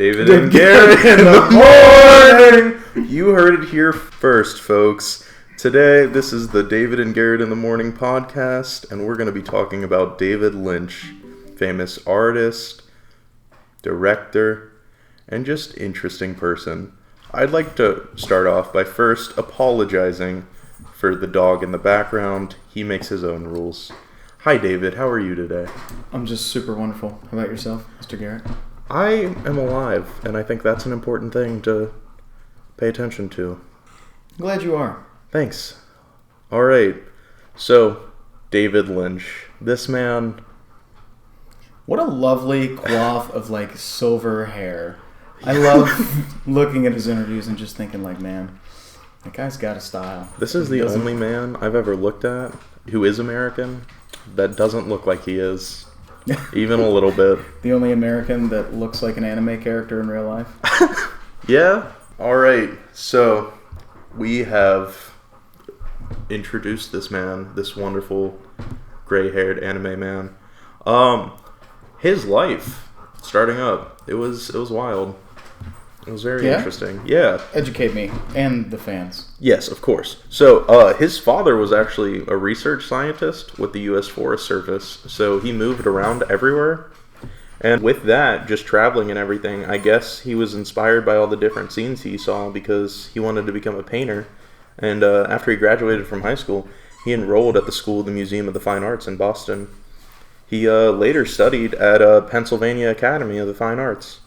David and Garrett in the morning! You heard it here first, folks. Today, this is the David and Garrett in the Morning podcast, and we're going to be talking about David Lynch, famous artist, director, and just interesting person. I'd like to start off by first apologizing for the dog in the background. He makes his own rules. Hi, David. How are you today? I'm just super wonderful. How about yourself, Mr. Garrett? I am alive, and I think that's an important thing to pay attention to. Glad you are. Thanks. All right. So, David Lynch. This man... What a lovely coif of, silver hair. I love looking at his interviews and just thinking, man, that guy's got a style. This is the only man I've ever looked at who is American that doesn't look like he is. Even a little bit. The only American that looks like an anime character in real life? Yeah. All right. So, we have introduced this man, this wonderful gray-haired anime man. His life, starting up, it was wild. It was very interesting. Yeah. Educate me and the fans. Yes, of course. So, his father was actually a research scientist with the U.S. Forest Service, so he moved around everywhere. And with that, just traveling and everything, I guess he was inspired by all the different scenes he saw because he wanted to become a painter. And after he graduated from high school, he enrolled at the School of the Museum of the Fine Arts in Boston. He later studied at Pennsylvania Academy of the Fine Arts.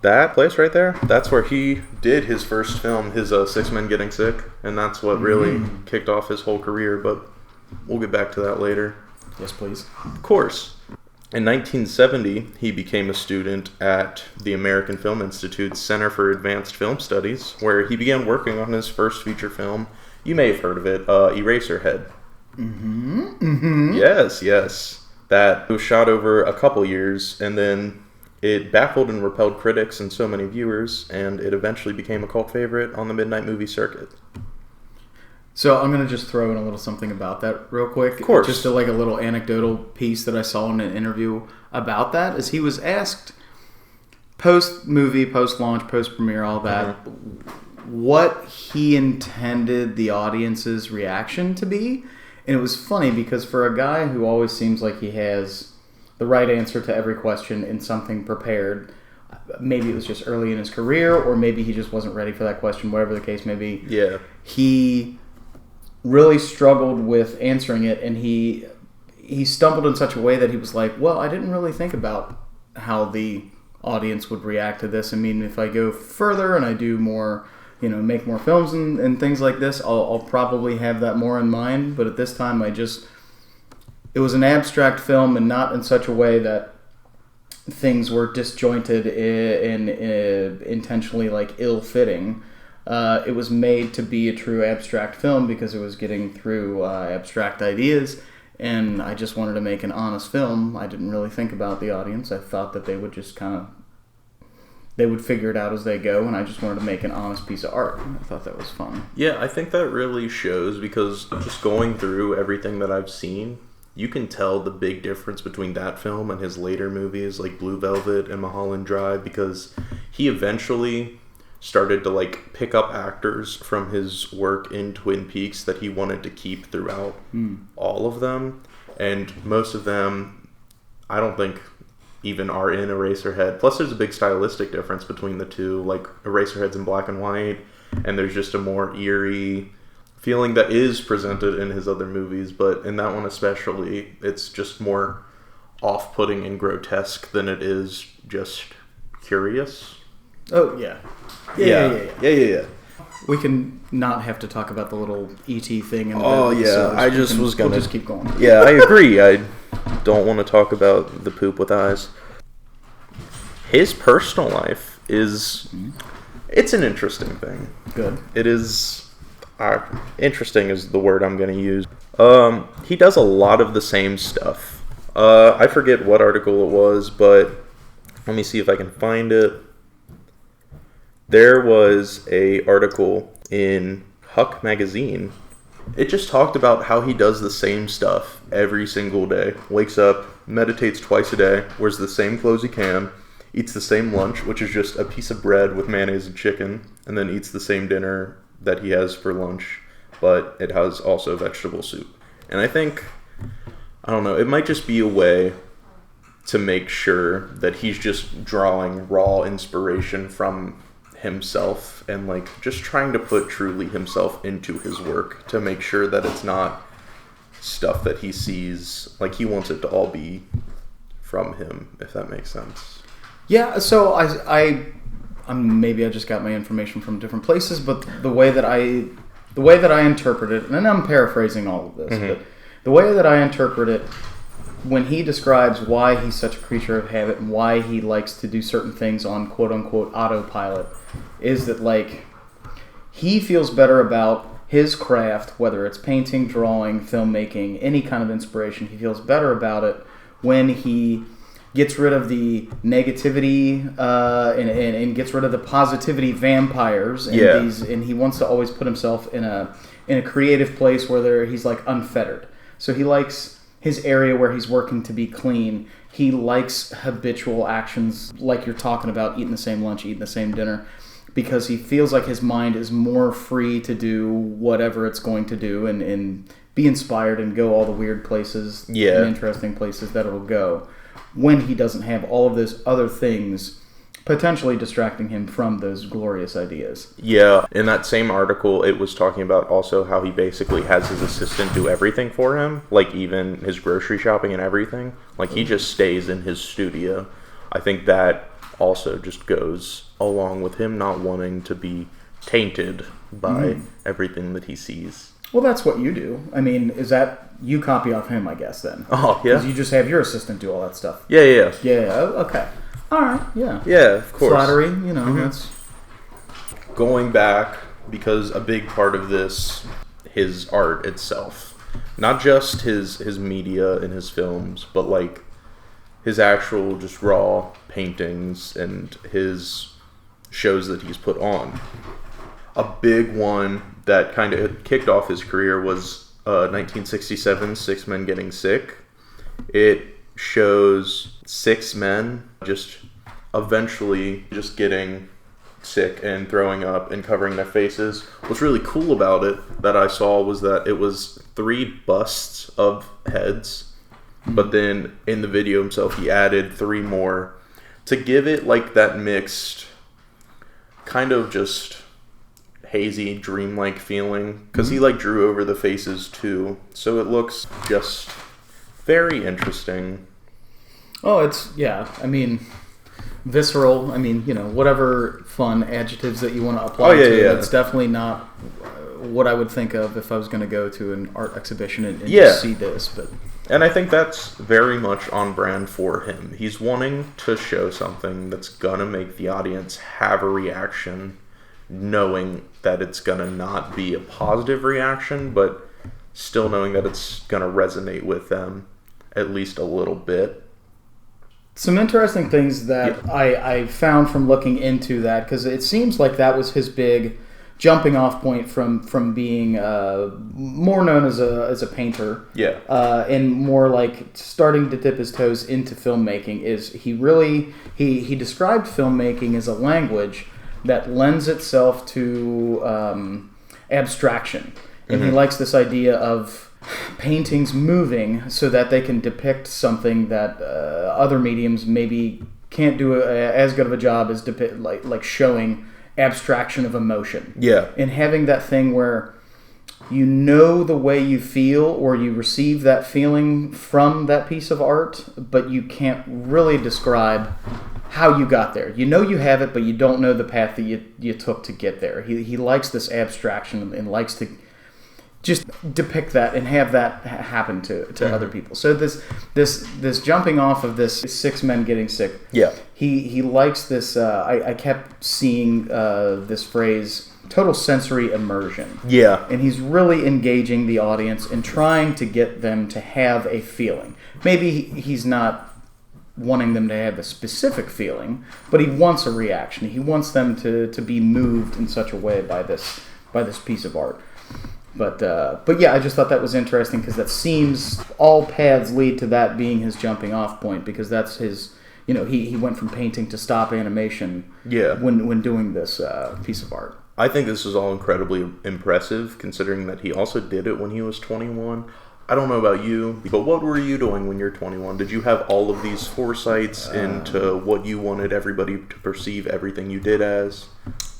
That place right there, that's where he did his first film, his Six Men Getting Sick, and that's what really kicked off his whole career, but we'll get back to that later. Yes, please. Of course. In 1970, he became a student at the American Film Institute's Center for Advanced Film Studies, where he began working on his first feature film. You may have heard of it, Eraserhead. Yes. That was shot over a couple years, and then it baffled and repelled critics and so many viewers, and it eventually became a cult favorite on the midnight movie circuit. So I'm going to just throw in a little something about that real quick. Of course. Just a little anecdotal piece that I saw in an interview about that is he was asked post-movie, post-launch, post-premiere, all that, what he intended the audience's reaction to be. And it was funny because for a guy who always seems like he has the right answer to every question and something prepared, maybe it was just early in his career or maybe he just wasn't ready for that question, whatever the case may be. Yeah. He really struggled with answering it, and he stumbled in such a way that he was like, well, I didn't really think about how the audience would react to this. I mean, if I go further and I do more, make more films and things like this, I'll probably have that more in mind. But at this time, it was an abstract film and not in such a way that things were disjointed and intentionally ill-fitting. It was made to be a true abstract film because it was getting through abstract ideas, and I just wanted to make an honest film. I didn't really think about the audience. I thought that they would just they would figure it out as they go, and I just wanted to make an honest piece of art. I thought that was fun. Yeah, I think that really shows because just going through everything that I've seen, you can tell the big difference between that film and his later movies like Blue Velvet and Mulholland Drive, because he eventually started to pick up actors from his work in Twin Peaks that he wanted to keep throughout all of them, and most of them I don't think even are in Eraserhead. Plus there's a big stylistic difference between the two. Eraserhead's in black and white, and there's just a more eerie feeling that is presented in his other movies, but in that one especially, it's just more off-putting and grotesque than it is just curious. Oh, yeah. Yeah. We can not have to talk about the little E.T. thing. We'll just keep going. Yeah, I agree. I don't want to talk about the poop with eyes. His personal life it's an interesting thing. Good. It is... interesting is the word I'm going to use. He does a lot of the same stuff. I forget what article it was, but let me see if I can find it. There was a article in Huck magazine. It just talked about how he does the same stuff every single day. Wakes up, meditates twice a day, wears the same clothes he can, eats the same lunch, which is just a piece of bread with mayonnaise and chicken, and then eats the same dinner that he has for lunch, but it has also vegetable soup. And I think, I don't know, it might just be a way to make sure that he's just drawing raw inspiration from himself and like just trying to put truly himself into his work to make sure that it's not stuff that he sees, like he wants it to all be from him, if that makes sense. Yeah, so I maybe I just got my information from different places, but the way that I interpret it, and I'm paraphrasing all of this, but the way that I interpret it, when he describes why he's such a creature of habit and why he likes to do certain things on quote-unquote autopilot, is that, like, he feels better about his craft, whether it's painting, drawing, filmmaking, any kind of inspiration. He feels better about it when he gets rid of the negativity and gets rid of the positivity vampires. And he wants to always put himself in a creative place where he's, like, unfettered. So he likes his area where he's working to be clean. He likes habitual actions like you're talking about, eating the same lunch, eating the same dinner, because he feels like his mind is more free to do whatever it's going to do and be inspired and go all the weird places and interesting places that it'll go when he doesn't have all of those other things potentially distracting him from those glorious ideas. Yeah, in that same article, it was talking about also how he basically has his assistant do everything for him, like even his grocery shopping and everything. Like, he just stays in his studio. I think that also just goes along with him not wanting to be tainted by everything that he sees. Well, that's what you do. I mean, is that you copy off him, I guess, then? Oh, yeah. Because you just have your assistant do all that stuff. Yeah. Okay. All right, yeah. Yeah, of course. Flattery, you know, that's... Going back, because a big part of this, his art itself. Not just his media and his films, but, like, his actual just raw paintings and his shows that he's put on. A big one that kind of kicked off his career was 1967's 6 Men Getting Sick. It shows 6 men just eventually just getting sick and throwing up and covering their faces. What's really cool about it that I saw was that it was 3 busts of heads, but then in the video himself he added 3 more to give it like that mixed kind of just hazy dreamlike feeling, because he like drew over the faces too, so it looks just very interesting. Oh, I mean, visceral. I mean, you know, whatever fun adjectives that you want to apply to it. It's definitely not what I would think of if I was going to go to an art exhibition and just see this. And I think that's very much on brand for him. He's wanting to show something that's going to make the audience have a reaction, knowing that it's going to not be a positive reaction, but still knowing that it's going to resonate with them at least a little bit. Some interesting things that I found from looking into that, because it seems like that was his big jumping off point from being more known as a painter, and more like starting to dip his toes into filmmaking. Is he described filmmaking as a language that lends itself to abstraction, and he likes this idea of paintings moving so that they can depict something that other mediums maybe can't do as good of a job as like showing abstraction of emotion. And having that thing where you know the way you feel or you receive that feeling from that piece of art, but you can't really describe how you got there. You know you have it, but you don't know the path that you took to get there. He likes this abstraction and likes to just depict that and have that happen to other people. So this jumping off of this 6 Men Getting Sick. He likes this. I kept seeing this phrase, total sensory immersion. And he's really engaging the audience and trying to get them to have a feeling. Maybe he's not wanting them to have a specific feeling, but he wants a reaction. He wants them to be moved in such a way by this piece of art. But yeah, I just thought that was interesting, because that seems all paths lead to that being his jumping off point, because that's his he went from painting to stop animation when doing this piece of art. I think this is all incredibly impressive, considering that he also did it when he was 21. I don't know about you, but what were you doing when you're 21? Did you have all of these foresights into what you wanted everybody to perceive everything you did as?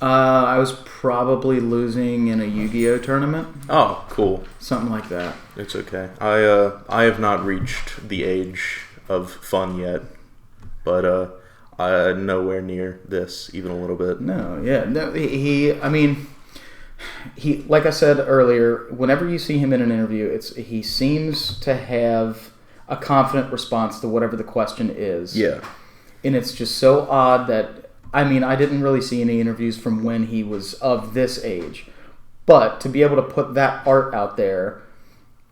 I was probably losing in a Yu-Gi-Oh tournament. Oh, cool. Something like that. It's okay. I have not reached the age of fun yet, but nowhere near this, even a little bit. No, he, like I said earlier, whenever you see him in an interview, he seems to have a confident response to whatever the question is. Yeah. And it's just so odd that, I didn't really see any interviews from when he was of this age. But to be able to put that art out there,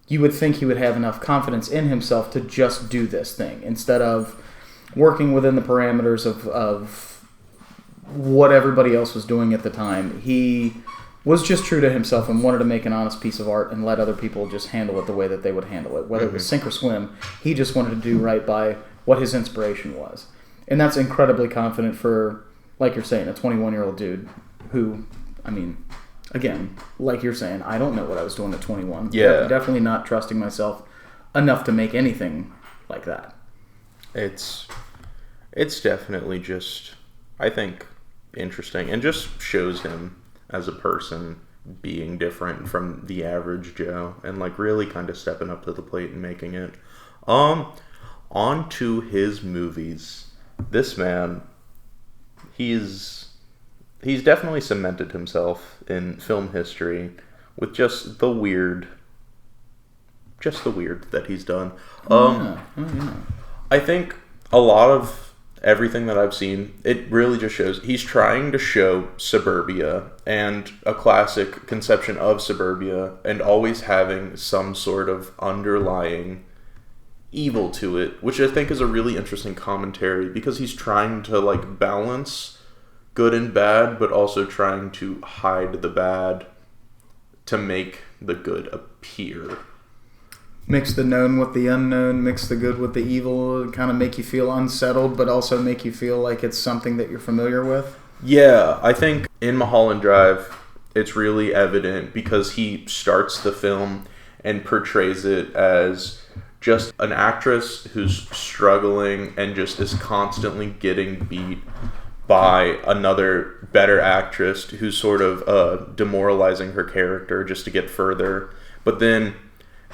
you would think he would have enough confidence in himself to just do this thing, instead of working within the parameters of what everybody else was doing at the time. He was just true to himself and wanted to make an honest piece of art and let other people just handle it the way that they would handle it. Whether it was sink or swim, he just wanted to do right by what his inspiration was. And that's incredibly confident for, like you're saying, a 21-year-old dude who, again, like you're saying, I don't know what I was doing at 21. Yeah. Definitely not trusting myself enough to make anything like that. It's definitely just, I think, interesting, and just shows him as a person being different from the average Joe, and really kind of stepping up to the plate and making it. On to his movies. This man, he's definitely cemented himself in film history with just the weird that he's done. I think a lot of everything that I've seen, it really just shows he's trying to show suburbia and a classic conception of suburbia, and always having some sort of underlying evil to it, which I think is a really interesting commentary, because he's trying to balance good and bad, but also trying to hide the bad to make the good appear. Mix the known with the unknown, mix the good with the evil, kind of make you feel unsettled, but also make you feel like it's something that you're familiar with. Yeah, I think in Mulholland Drive, it's really evident, because he starts the film and portrays it as just an actress who's struggling and just is constantly getting beat by another better actress who's sort of demoralizing her character just to get further. But then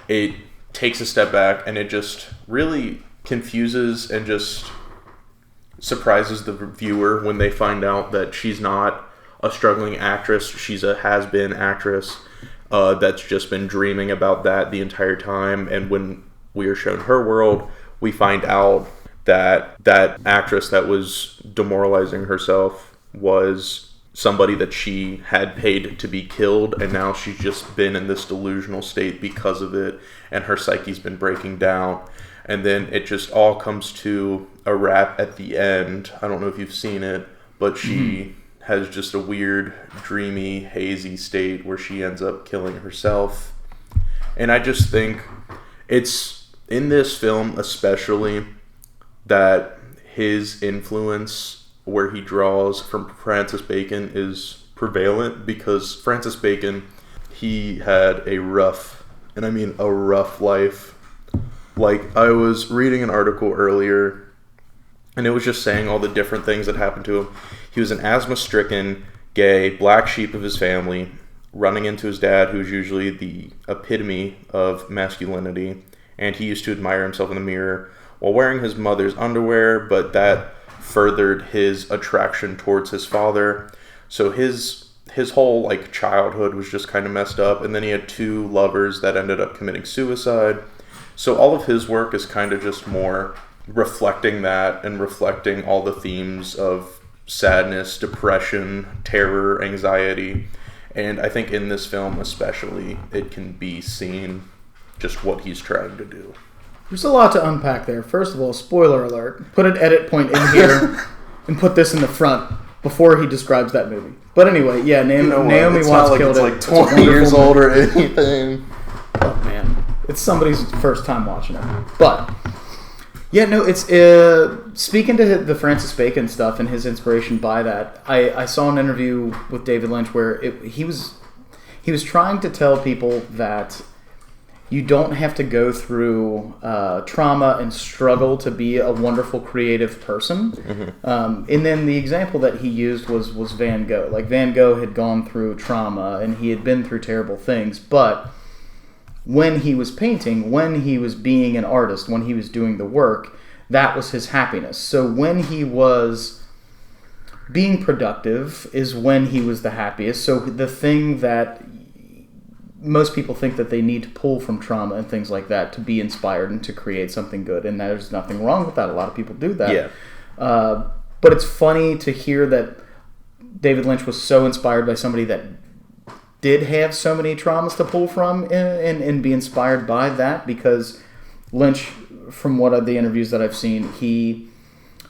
it takes a step back, and it just really confuses and just surprises the viewer when they find out that she's not a struggling actress. She's a has-been actress that's just been dreaming about that the entire time. And when we are shown her world, we find out that that actress that was demoralizing herself was somebody that she had paid to be killed, and now she's just been in this delusional state because of it, and her psyche's been breaking down. And then it just all comes to a wrap at the end. I don't know if you've seen it, but she has just a weird, dreamy, hazy state where she ends up killing herself. And I just think it's in this film especially that his influence, where he draws from Francis Bacon, is prevalent, because Francis Bacon, he had a rough life. I was reading an article earlier, and it was just saying all the different things that happened to him. He was an asthma-stricken, gay, black sheep of his family, running into his dad, who's usually the epitome of masculinity, and he used to admire himself in the mirror while wearing his mother's underwear, but that furthered his attraction towards his father. So his whole childhood was just kind of messed up, and then he had two lovers that ended up committing suicide. So all of his work is kind of just more reflecting that, and reflecting all the themes of sadness, depression, terror, anxiety. And I think in this film especially, it can be seen just what he's trying to do. There's a lot to unpack there. First of all, spoiler alert. Put an edit point in here and put this in the front before he describes that movie. But anyway, yeah, Naomi Watts killed it. It's 20 years old or anything. Oh, man. It's somebody's first time watching it. But, Yeah, no, it's speaking to the Francis Bacon stuff and his inspiration by that. I saw an interview with David Lynch where he was trying to tell people that you don't have to go through trauma and struggle to be a wonderful creative person. Mm-hmm. And then the example that he used was Van Gogh. Like, Van Gogh had gone through trauma and he had been through terrible things, but when he was painting, when he was being an artist, when he was doing the work, that was his happiness. So when he was being productive is when he was the happiest. So the thing that most people think that they need to pull from trauma and things like that to be inspired and to create something good, and there's nothing wrong with that. A lot of people do that. Yeah. But it's funny to hear that David Lynch was so inspired by somebody that did have so many traumas to pull from and be inspired by that, because Lynch, from what of the interviews that I've seen, he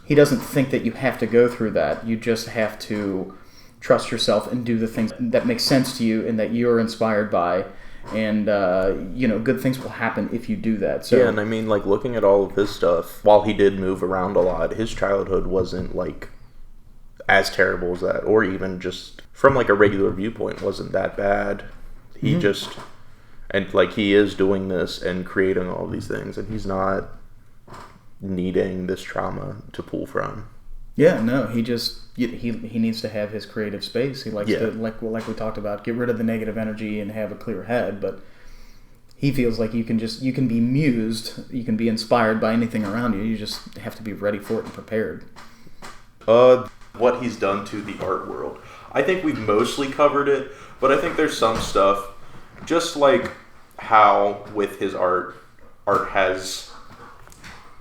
doesn't think that you have to go through that. You just have to trust yourself and do the things that make sense to you and that you're inspired by, and good things will happen if you do that. So yeah, and I mean, like, looking at all of his stuff, while he did move around a lot, his childhood wasn't like as terrible as that, or even just from like a regular viewpoint wasn't that bad. He mm-hmm. just, and like, he is doing this and creating all these things, and he's not needing this trauma to pull from. Yeah, no, he needs to have his creative space. He likes to, like we talked about, get rid of the negative energy and have a clear head. But he feels like you can be mused, you can be inspired by anything around you. You just have to be ready for it and prepared. What he's done to the art world, I think we've mostly covered it, but I think there's some stuff, just like how with his art has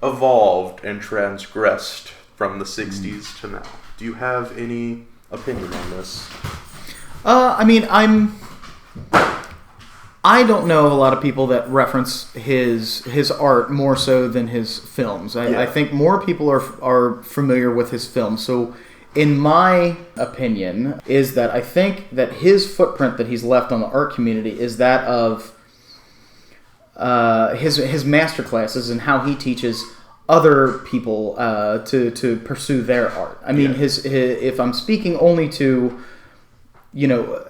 evolved and transgressed from the 60s to now. Do you have any opinion on this? I mean, I don't know a lot of people that reference his art more so than his films. I think more people are familiar with his films. So, in my opinion, is that I think that his footprint that he's left on the art community is that of his master classes and how he teaches other people to pursue their art. I mean, his if I'm speaking only to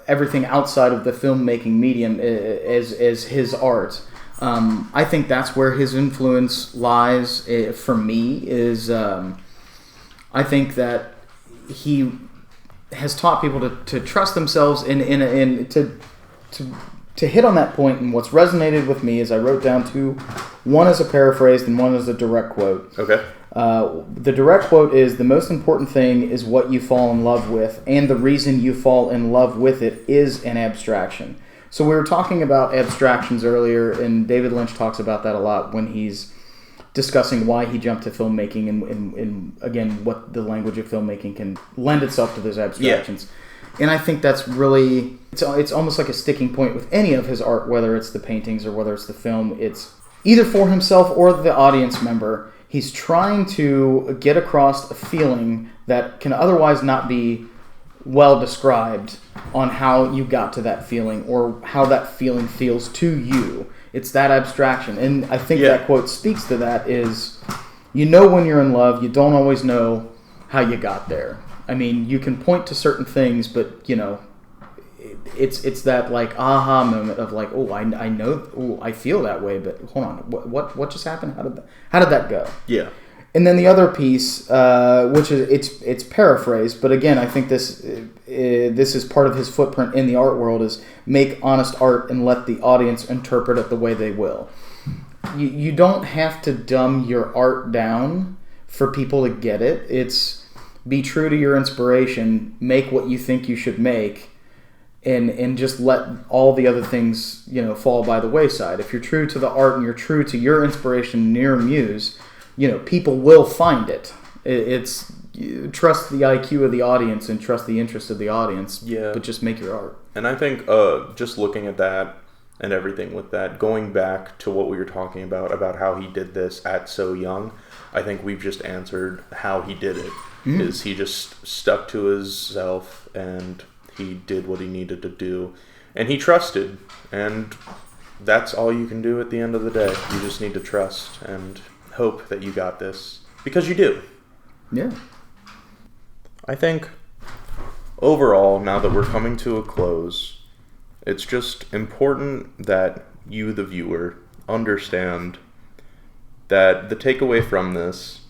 everything outside of the filmmaking medium as his art, I think that's where his influence lies. For me, is I think that he has taught people to trust themselves and to hit on that point. And what's resonated with me is I wrote down two. One is a paraphrase and one is a direct quote. Okay. The direct quote is, "The most important thing is what you fall in love with, and the reason you fall in love with it is an abstraction." So we were talking about abstractions earlier, and David Lynch talks about that a lot when he's discussing why he jumped to filmmaking and again, what the language of filmmaking can lend itself to those abstractions. Yeah. And I think that's really, it's almost like a sticking point with any of his art, whether it's the paintings or whether it's the film. It's either for himself or the audience member. He's trying to get across a feeling that can otherwise not be well described on how you got to that feeling or how that feeling feels to you. It's that abstraction. And I think that quote speaks to that is, when you're in love, you don't always know how you got there. I mean, you can point to certain things, but, it's that, like, aha moment of, like, oh, I know, oh, I feel that way, but hold on, what just happened? How did that go? Yeah. And then the other piece, which is, it's paraphrased, but again, I think this is part of his footprint in the art world, is make honest art and let the audience interpret it the way they will. You don't have to dumb your art down for people to get it. It's be true to your inspiration, make what you think you should make, and just let all the other things, fall by the wayside. If you're true to the art and you're true to your inspiration and your muse, people will find it. It's trust the IQ of the audience and trust the interest of the audience, but just make your art. And I think just looking at that and everything with that, going back to what we were talking about how he did this at so young, I think we've just answered how he did it. Is he just stuck to himself and he did what he needed to do, and he trusted, and that's all you can do at the end of the day. You just need to trust and hope that you got this. Because you do. Yeah. I think, overall, now that we're coming to a close, it's just important that you, the viewer, understand that the takeaway from this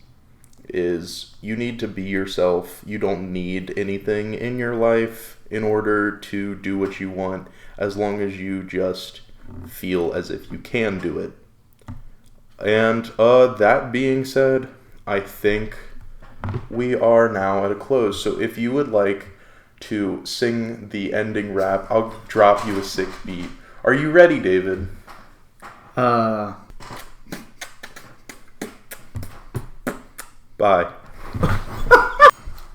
is you need to be yourself. You don't need anything in your life in order to do what you want, as long as you just feel as if you can do it. And that being said, I think we are now at a close. So if you would like to sing the ending rap, I'll drop you a sick beat. Are you ready, David? Bye.